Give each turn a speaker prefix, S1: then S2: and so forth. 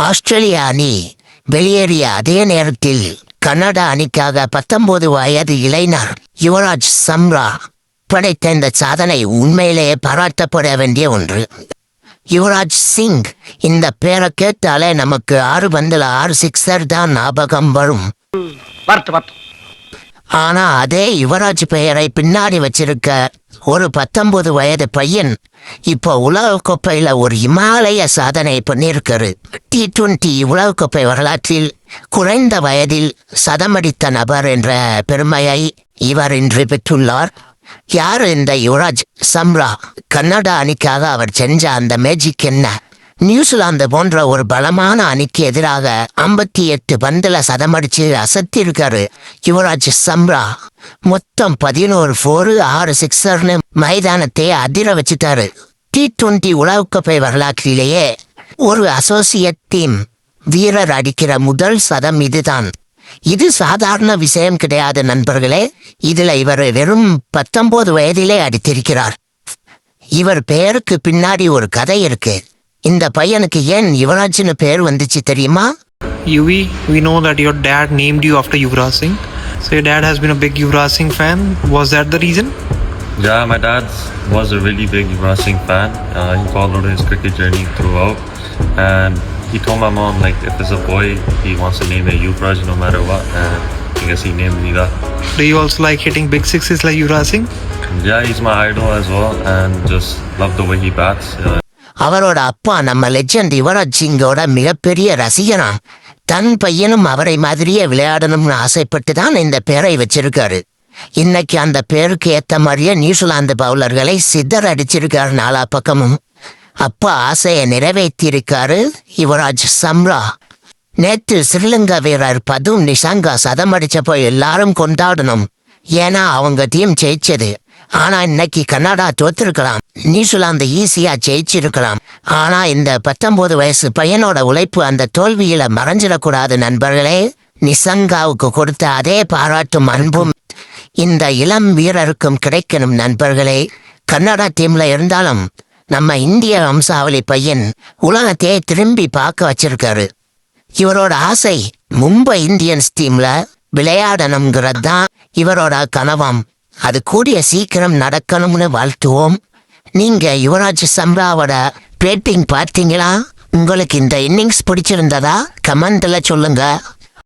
S1: ஆஸ்திரேலிய அணி வெளியேறிய அதே நேரத்தில் கனடா அணிக்காக 19 வயது இளைஞர் யுவராஜ் சம்ரா படைத்த இந்த சாதனை உண்மையிலேயே பாராட்டப்பட வேண்டிய ஒன்று. யுவராஜ் சிங் இந்த பேரை கேட்டாலே நமக்கு 6 பந்தில் 6 சிக்ஸர் தான் ஞாபகம் வரும். ஆனா அதே யுவராஜ் பெயரை பின்னாடி வச்சிருக்க ஒரு 19 வயது பையன் இப்போ உலகக்கோப்பையில ஒரு இமாலய சாதனை பண்ணியிருக்காரு. T20 உலகக்கோப்பை வரலாற்றில் குறைந்த வயதில் சதமடித்த நபர் என்ற பெருமையை இவர் இன்று பெற்றுள்ளார். யாரு இந்த யுவராஜ் சம்ரா? கனடா அணிக்காக அவர் செஞ்ச அந்த மேஜிக் என்ன? நியூசிலாந்து போன்ற ஒரு பலமான அணிக்கு எதிராக 58 பந்தில சதமடிச்சு அசத்திருக்காரு யுவராஜ் சம்ரா. மொத்தம் 11 4 6 சிக்ஸர்னு மைதானத்தை அதிர வச்சுட்டாரு. T20 உலகக்கோப்பை வரலாற்றிலேயே ஒரு அசோசியேட் டீம் வீரர் அடிக்கிற முதல் சதம் இதுதான். இது சாதாரண விஷயம் கிடையாது நண்பர்களே. இதுல இவர் வெறும் 19 வயதிலே அடித்திருக்கிறார். இவர் பெயருக்கு பின்னாடி ஒரு கதை இருக்கு. இந்த பையனுக்கு ஏன் யுவராஜ்னு பேர் வந்துச்சு தெரியுமா?
S2: Yuvi, we know that your dad named you after Yuvraj Singh. So your dad has been a big Yuvraj Singh fan. Was that the reason?
S3: Yeah, my dad was a really big Yuvraj Singh fan. He followed his cricket journey throughout, and he told my mom, like, if there's a boy, he wants to name it Yuvraj no matter what, and I guess he named me that.
S2: Do you also like hitting big sixes like Yuvraj Singh?
S3: Yeah, he's my idol as well, and just love the way he bats.
S1: அவரோட அப்பா நம்ம legend Yuvraj சிங்கோட மிகப்பெரிய ரசிகனா. தன் பையனும் அவரை மாதிரியே விளையாடணும்னு ஆசைப்பட்டு தான் இந்த பேரை வச்சிருக்காரு. இன்னைக்கு அந்த பேருக்கு ஏத்த மாதிரியே நியூசிலாந்து பவுலர்களை சித்தர் அடிச்சிருக்காரு நாலா பக்கமும். அப்பா ஆசையை நிறைவேற்றியிருக்காரு யுவராஜ் சம்ரா. நேற்று ஸ்ரீலங்கா வீரர் பதும் நிசாங்கா சதமடிச்சப்போ எல்லாரும் கொண்டாடணும், ஏன்னா அவங்க டீம் ஜெயிச்சது. ஆனா இன்னைக்கு கனடா தோத்திருக்கலாம், நியூசிலாந்து ஈஸியா ஜெயிச்சிருக்கலாம். ஆனா இந்த 19 வயசு பையனோட உழைப்பு அந்த தோல்வியில மறைஞ்சிடக்கூடாது நண்பர்களே. நிசங்காவுக்கு கொடுத்த அதே பாராட்டும் அன்பும் இந்த இளம் வீரருக்கும் கிடைக்கணும் நண்பர்களே. கனடா டீம்ல இருந்தாலும் நம்ம இந்திய வம்சாவளி பையன் உலகத்தையே திரும்பி பார்க்க வச்சிருக்காரு. இவரோட ஆசை மும்பை இந்தியன்ஸ் டீம்ல விளையாடணுங்கிறது தான் இவரோட கனவாம். அது கூடிய சீக்கிரம் நடக்கணும்னு வாழ்த்துவோம். நீங்க யுவராஜ் சம்ராவோட பேட்டிங் பார்த்தீங்களா? உங்களுக்கு இந்த இன்னிங்ஸ் பிடிச்சிருந்ததா? கமெண்ட்ல சொல்லுங்க.